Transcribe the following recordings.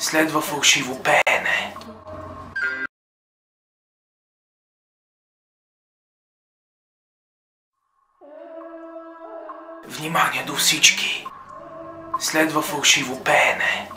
Следва фалшиво пеене. Внимание до всички! Следва фалшиво пеене.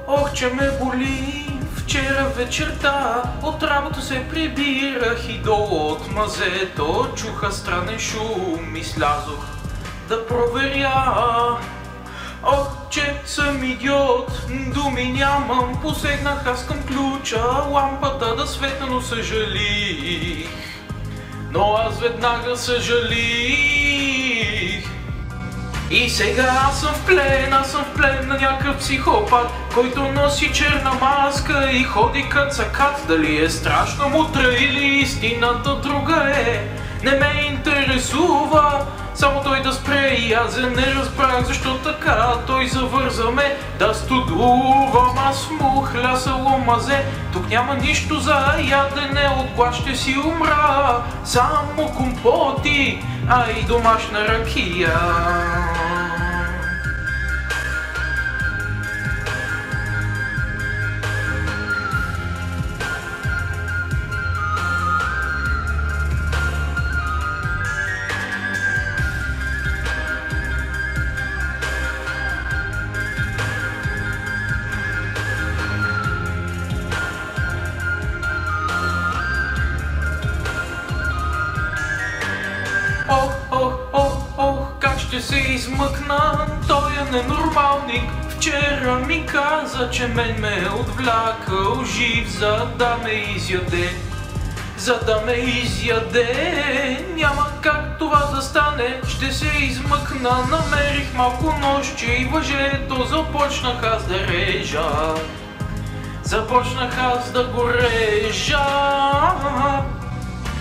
Ох, че ме боли. Вчера вечерта от работа се прибирах и долу от мазето чуха странен шум и слязох да проверя. Ох, че съм идиот, думи нямам, посегнах аз към ключа, лампата да светна, но съжалих. Но аз веднага съжалих. И сега аз съм в плен на някакъв психопат, който носи черна маска и ходи кацакат. Дали е страшна мутра или истината друга е, не ме интересува. Само той да спре и аз не разбрах защо така. Той завърза ме да студувам, аз му хлясало мазе. Тук няма нищо за ядене, от глад ще си умра. Само компоти, а и домашна ракия. Как ще се измъкна, той е ненормалник. Вчера ми каза, че мен ме е отвлякал жив, за да ме изяде. Няма как това да стане, ще се измъкна. Намерих малко ножче и въжето, започнах аз да режа. Започнах аз да го режа.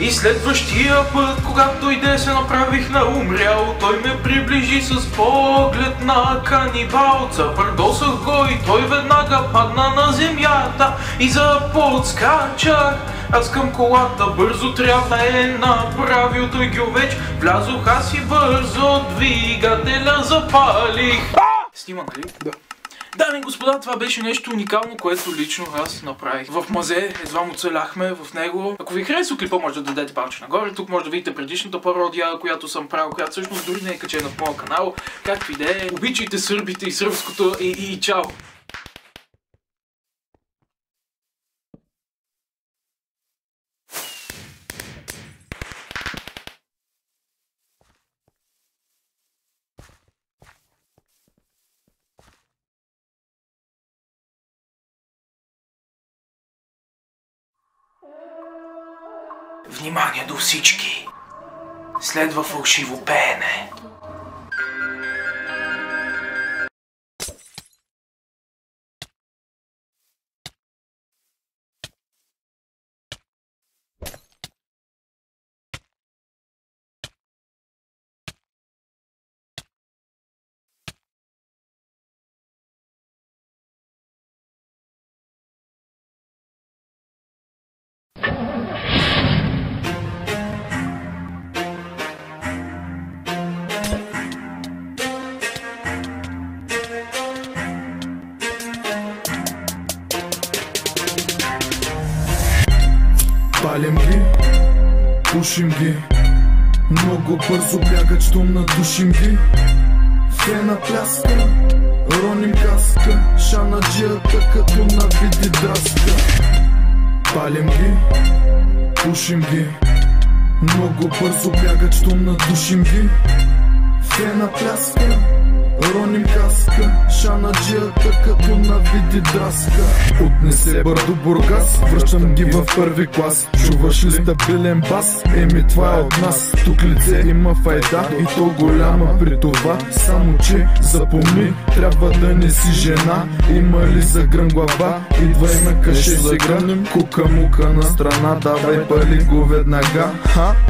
И следващия път, когато дойде, се направих на умрял. Той ме приближи с поглед на канибал. Запърдосах го и той веднага падна на земята. И заподскачах аз към колата, бързо трябва е направил той гювеч. Влязох аз и бързо двигателя запалих. Снима, нали? Да. Дами и господа, това беше нещо уникално, което лично аз направих в мазе. Едва му целяхме в него. Ако ви харесва клипа, може да дадете палче нагоре. Тук може да видите предишната пародия, която съм правил, която всъщност дори не е качена в моя канал. Както и да е, обичайте сърбите и сръбското и чао! Внимание до всички! Следва фалшиво пеене. Палим ги, пушим ги, много бързо бягат, щом надушим ги. В една пляска, роним каска, шанаджията като на види драска. Палим ги, пушим ги, много бързо бягат, щом надушим ги. В една пляска, роним каска, шанаджията като на види драска. Отнесе Бърдо Бургас, връщам ги в първи клас. Чуваш ли стабилен бас? Еми това е от нас. Тук лице има файда и то голяма при това. Само че запомни, трябва да не си жена. Има ли загръм глава? Идвай на каше за гръм. Кука-мука на страна, давай пали го веднага.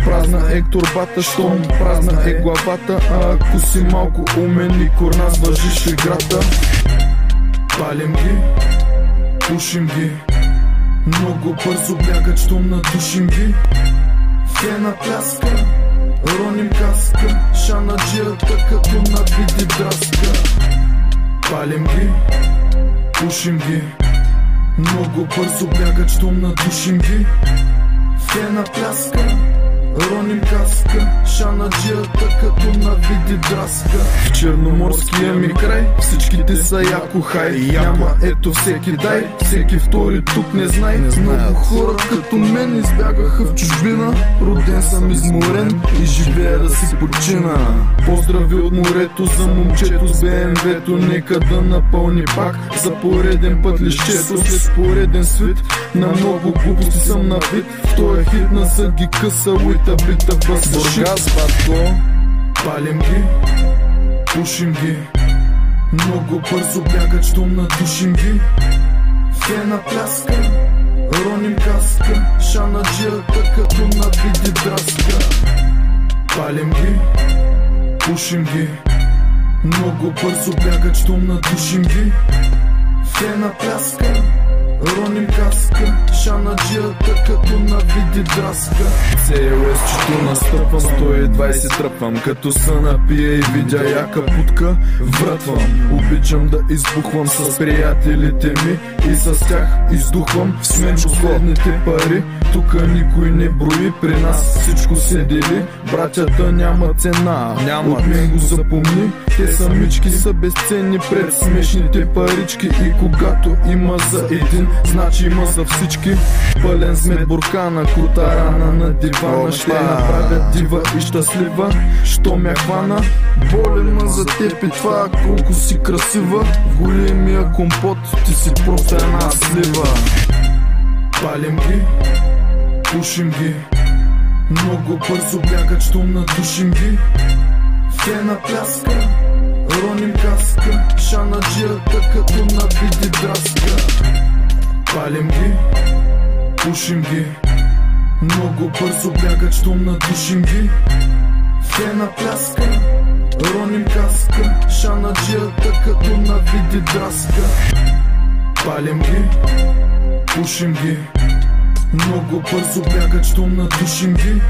Празна е турбата, щом празна е главата. А ако си малко умен и курнас, въжиш играта. Палим ги, пушим ги, много бързо бягат, щом надушим ги. Фена пляска, роним каска, шанаджията като на види драска. Палим ги, пушим ги, много бързо бягат, щом надушим ги. Фена пляска, роним каска, шанаджията като на види драска. В черноморския ми край всичките са яко хай. Няма ето всеки дай, всеки втори тук не знай. Много хора като мен избягаха в чужбина. Роден съм изморен и живея да си почина. Поздрави от морето за момчето с БМВ-то. Нека да напълни пак за пореден път лището. След пореден свит на много глупости съм набит. В този хит на съги къса уита бита бъс Бургас, батко. Палим ги, пушим ги, много бързо бягат, щом надушим ги. Фена пляска, роним каска, шанаджията като на види драска. Палим ги, пушим ги, много бързо бягат, щом надушим ги. Фена пляска, роним каска, шанаджията като на види драска. CLS-чето настъпвам, 120 тръпвам. Като се напия и видя яка путка, вратвам. Обичам да избухвам с приятелите ми и с тях издухвам. В смен последните пари, тука никой не брои. При нас всичко се дели, братята няма цена. От мен го запомни, те самички са безценни пред смешните парички. И когато има за един, значи има за всички. Пълен смет буркана, крута рана на дивана. Ще направя дива и щастлива, що ме хвана. Болема за теб и това колко си красива. В големия компот ти си просто една слива. Палим ги, пушим ги, много бързо бягат, щом надушим ги. Фена пляска, роним каска, шанаджията като на види драска. Палим ги, пушим ги, много бързо бягат, щом надушим ги. Фена пляска, роним каска, шанаджията като на види драска. Палим ги, пушим ги, много бързо бягат, щом надушим ги.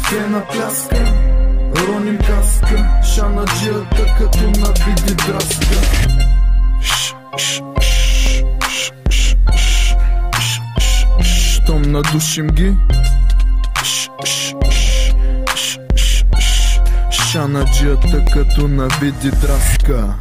Фена пляска, роним каска, шанаджията като на види драска. Щом надушим ги, шанаджията като на види драска.